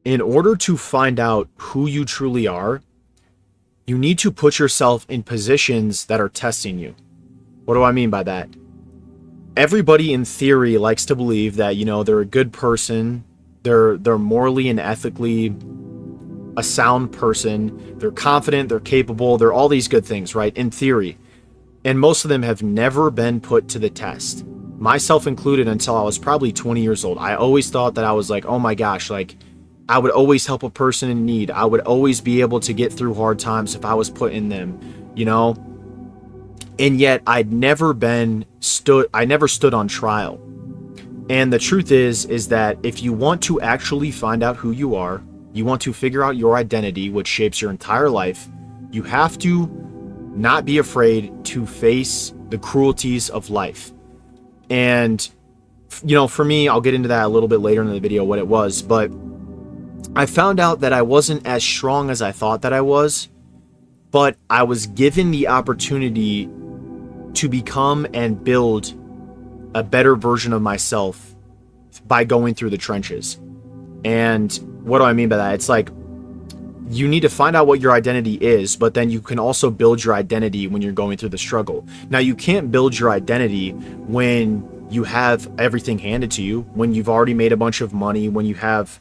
In order to find out who you truly are, you need to put yourself in positions that are testing you. What do I mean by that? Everybody in theory likes to believe that, they're a good person, they're morally and ethically a sound person, they're confident, they're capable, they're all these good things, right? In theory. And most of them have never been put to the test. Myself included, until I was probably 20 years old. I always thought that I was like, oh my gosh, like I would always help a person in need. I would always be able to get through hard times if I was put in them, you know? And yet I never stood on trial. And the truth is that if you want to actually find out who you are, you want to figure out your identity, which shapes your entire life, you have to not be afraid to face the cruelties of life. And, for me, I'll get into that a little bit later in the video, what it was, but I found out that I wasn't as strong as I thought that I was, but I was given the opportunity to become and build a better version of myself by going through the trenches. And what do I mean by that? It's like, you need to find out what your identity is, but then you can also build your identity when you're going through the struggle. Now, you can't build your identity when you have everything handed to you, when you've already made a bunch of money, when you have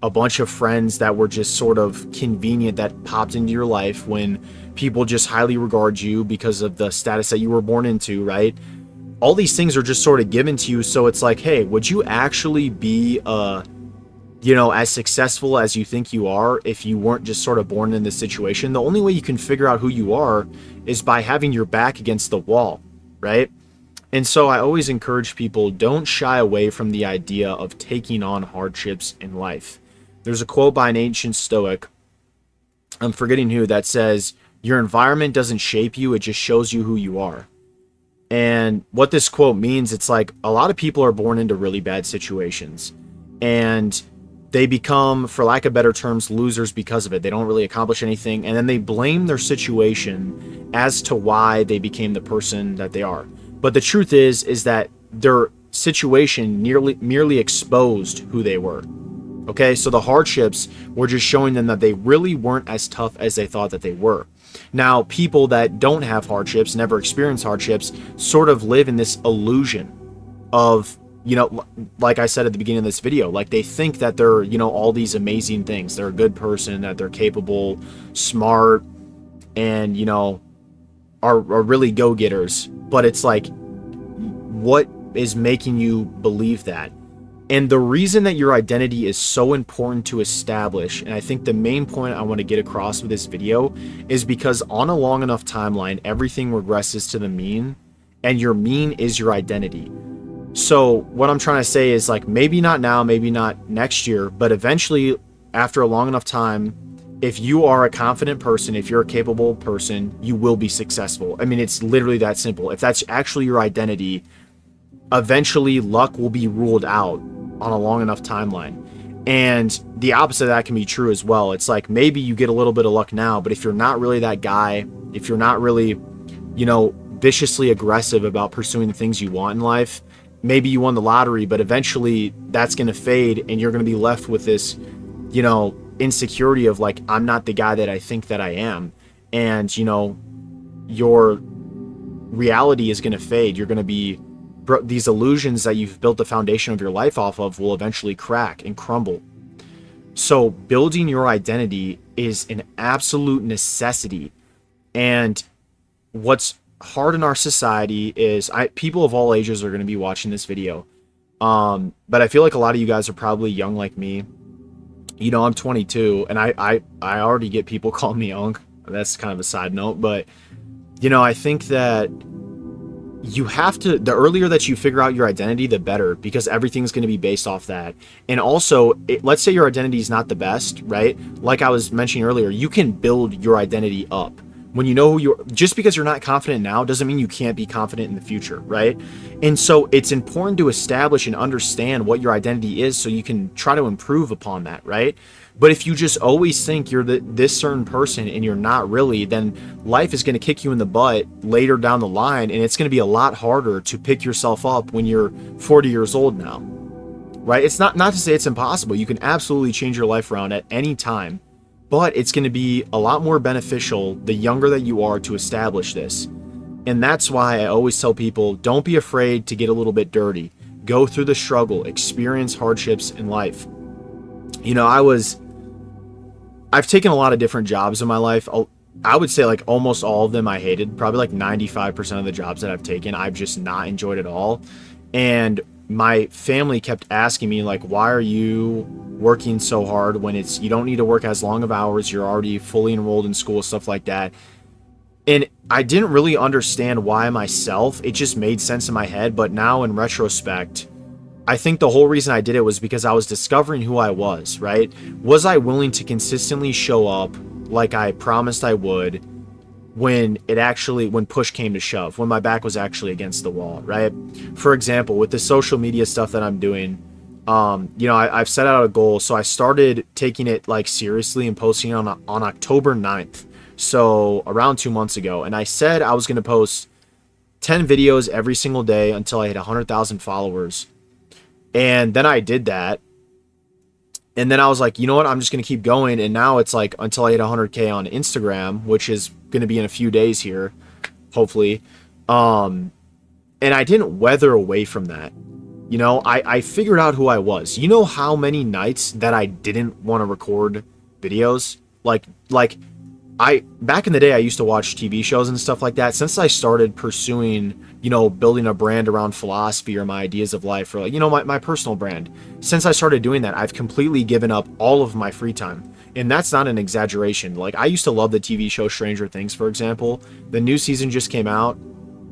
a bunch of friends that were just sort of convenient that popped into your life, when people just highly regard you because of the status that you were born into, right? All these things are just sort of given to you. So it's like, hey, would you actually be as successful as you think you are if you weren't just sort of born in this situation? The only way you can figure out who you are is by having your back against the wall, right? And so I always encourage people, don't shy away from the idea of taking on hardships in life. There's a quote by an ancient Stoic, I'm forgetting who, that says, your environment doesn't shape you, it just shows you who you are. And what this quote means, it's like a lot of people are born into really bad situations, and they become, for lack of better terms, losers because of it. They don't really accomplish anything, and then they blame their situation as to why they became the person that they are. But the truth is that their situation merely exposed who they were. Okay, so the hardships were just showing them that they really weren't as tough as they thought that they were. Now, people that don't have hardships, never experience hardships, sort of live in this illusion of, like I said at the beginning of this video, like they think that they're, all these amazing things. They're a good person, that they're capable, smart, and, are really go-getters. But it's like, what is making you believe that? And the reason that your identity is so important to establish, and I think the main point I want to get across with this video, is because on a long enough timeline, everything regresses to the mean, and your mean is your identity. So what I'm trying to say is, like, maybe not now, maybe not next year, but eventually, after a long enough time, if you are a confident person, if you're a capable person, you will be successful. I mean, it's literally that simple. If that's actually your identity, eventually luck will be ruled out on a long enough timeline. And the opposite of that can be true as well. It's like, maybe you get a little bit of luck now, but if you're not really that guy, if you're not really, viciously aggressive about pursuing the things you want in life, maybe you won the lottery, but eventually that's going to fade, and you're going to be left with this, insecurity of like, I'm not the guy that I think that I am. And, your reality is going to fade. You're going to be, these illusions that you've built the foundation of your life off of will eventually crack and crumble. So building your identity is an absolute necessity. And what's hard in our society is, people of all ages are going to be watching this video. But I feel like a lot of you guys are probably young like me. I'm 22, and I already get people calling me Unc. That's kind of a side note, but I think that you have to, the earlier that you figure out your identity, the better, because everything's going to be based off that. And also, let's say your identity is not the best, right? Like I was mentioning earlier, you can build your identity up. When you know who you're, just because you're not confident now doesn't mean you can't be confident in the future, right? And so it's important to establish and understand what your identity is so you can try to improve upon that, right? But if you just always think you're this certain person and you're not really, then life is going to kick you in the butt later down the line, and it's going to be a lot harder to pick yourself up when you're 40 years old now. right? It's not to say it's impossible. You can absolutely change your life around at any time, but it's going to be a lot more beneficial the younger that you are to establish this. And that's why I always tell people, don't be afraid to get a little bit dirty. Go through the struggle, experience hardships in life. You know, I've taken a lot of different jobs in my life. I would say like almost all of them I hated. Probably like 95% of the jobs that I've taken, I've just not enjoyed at all. And my family kept asking me like, why are you working so hard when you don't need to work as long of hours, you're already fully enrolled in school, stuff like that. And I didn't really understand why myself. It just made sense in my head. But now in retrospect, I think the whole reason I did it was because I was discovering who I was, right? Was I willing to consistently show up like I promised I would when push came to shove, when my back was actually against the wall, right? For example, with the social media stuff that I'm doing, you know, I've set out a goal. So I started taking it like seriously and posting on October 9th. So around 2 months ago. And I said I was going to post 10 videos every single day until I hit 100,000 followers. And then I did that. And then I was like, you know what? I'm just going to keep going. And now it's like until I hit 100K on Instagram, which is going to be in a few days here, hopefully. And I didn't weather away from that. You know, I figured out who I was. You know how many nights that I didn't want to record videos? Like back in the day, I used to watch TV shows and stuff like that. Since I started pursuing, you know, building a brand around philosophy or my ideas of life, or like, you know, my personal brand, since I started doing that, I've completely given up all of my free time. And that's not an exaggeration. Like, I used to love the TV show Stranger Things, for example. The new season just came out.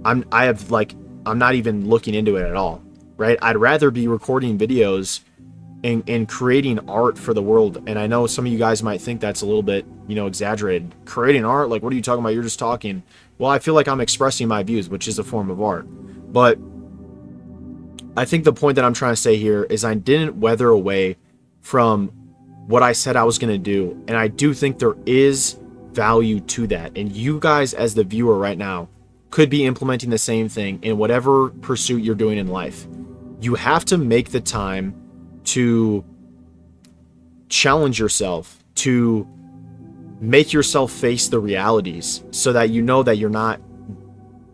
I'm not even looking into it at all, right? I'd rather be recording videos and creating art for the world. And I know some of you guys might think that's a little bit, you know, exaggerated. Creating art? Like, what are you talking about? You're just talking. Well, I feel like I'm expressing my views, which is a form of art. But I think the point that I'm trying to say here is I didn't weather away from what I said I was going to do. And I do think there is value to that. And you guys, as the viewer right now, could be implementing the same thing in whatever pursuit you're doing in life. You have to make the time to challenge yourself, to make yourself face the realities so that you know that you're not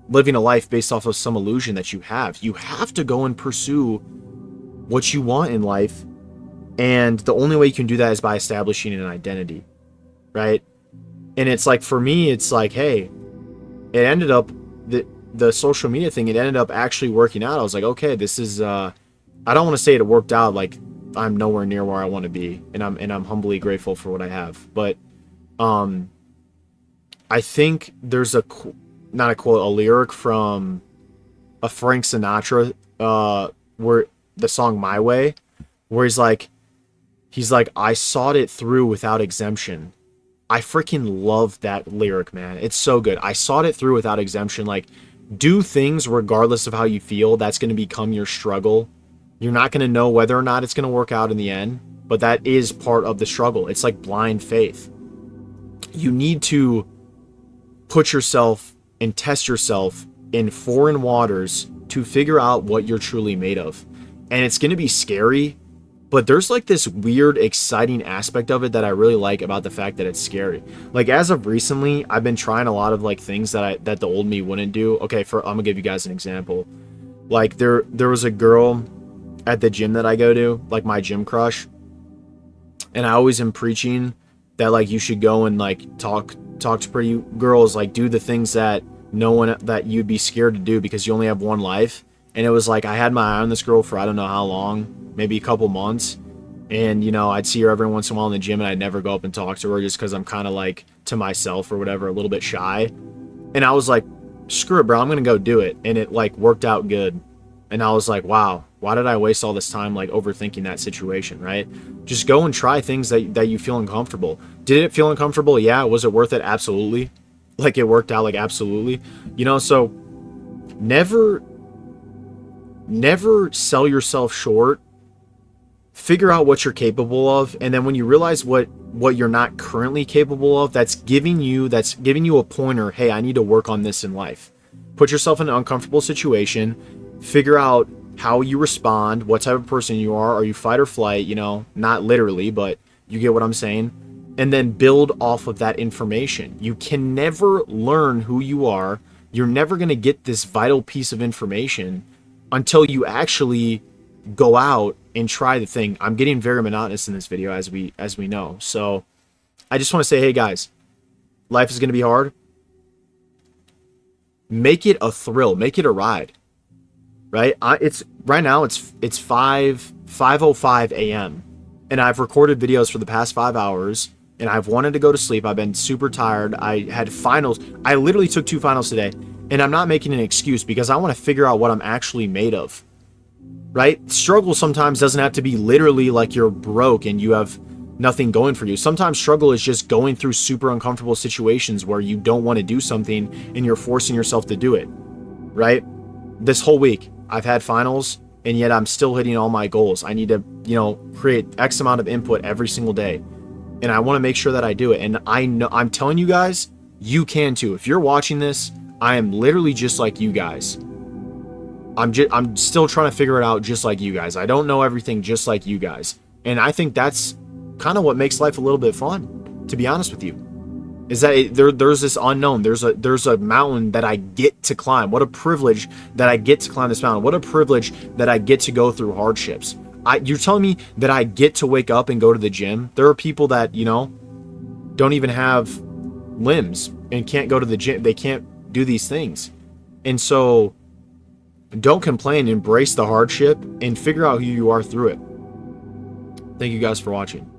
living a life based off of some illusion that you have. You have to go and pursue what you want in life. And the only way you can do that is by establishing an identity, right? And it's like, for me, it's like, hey, it ended up, the social media thing, it ended up actually working out. I was like, okay, this is, I don't want to say it worked out, like I'm nowhere near where I want to be, and I'm humbly grateful for what I have. But I think there's a lyric from a Frank Sinatra, where the song My Way, where he's like, I sought it through without exemption. I freaking love that lyric, man. It's so good. I sought it through without exemption. Like, do things regardless of how you feel. That's going to become your struggle. You're not going to know whether or not it's going to work out in the end, but that is part of the struggle. It's like blind faith. You need to put yourself and test yourself in foreign waters to figure out what you're truly made of. And it's going to be scary, but there's like this weird, exciting aspect of it that I really like about the fact that it's scary. Like, as of recently, I've been trying a lot of like things that the old me wouldn't do. Okay, I'm going to give you guys an example. Like, there was a girl at the gym that I go to, like my gym crush, and I always am preaching that like you should go and like talk to pretty girls, like do the things that that you'd be scared to do because you only have one life. And it was like, I had my eye on this girl for I don't know how long, maybe a couple months, and you know, I'd see her every once in a while in the gym, and I'd never go up and talk to her just because I'm kind of like to myself or whatever, a little bit shy. And I was like, screw it, bro, I'm gonna go do it. And it like worked out good. And I was like, wow, why did I waste all this time like overthinking that situation, right? Just go and try things that you feel uncomfortable. Did it feel uncomfortable? Yeah. Was it worth it? Absolutely. Like, it worked out, like, absolutely. You know, so never sell yourself short. Figure out what you're capable of, and then when you realize what you're not currently capable of, that's giving you a pointer. Hey, I need to work on this in life. Put yourself in an uncomfortable situation. Figure out how you respond, what type of person you are. Are you fight or flight? You know, not literally, but you get what I'm saying. And then build off of that information. You can never learn who you are. You're never going to get this vital piece of information until you actually go out and try the thing. I'm getting very monotonous in this video, as we know. So I just want to say, hey guys, life is going to be hard. Make it a thrill. Make it a ride. Right? It's right now. It's 5:05 a.m. and I've recorded videos for the past 5 hours, and I've wanted to go to sleep. I've been super tired. I had finals. I literally took 2 finals today, and I'm not making an excuse because I want to figure out what I'm actually made of. Right? Struggle sometimes doesn't have to be literally like you're broke and you have nothing going for you. Sometimes struggle is just going through super uncomfortable situations where you don't want to do something and you're forcing yourself to do it. Right? This whole week, I've had finals, and yet I'm still hitting all my goals. I need to, you know, create X amount of input every single day. And I want to make sure that I do it. And I know, I'm telling you guys, you can too. If you're watching this, I am literally just like you guys. I'm still trying to figure it out just like you guys. I don't know everything just like you guys. And I think that's kind of what makes life a little bit fun, to be honest with you. Is that there's this unknown. There's a mountain that I get to climb. What a privilege that I get to climb this mountain. What a privilege that I get to go through hardships. You're telling me that I get to wake up and go to the gym? There are people that, you know, don't even have limbs and can't go to the gym. They can't do these things. And so don't complain, embrace the hardship, and figure out who you are through it. Thank you guys for watching.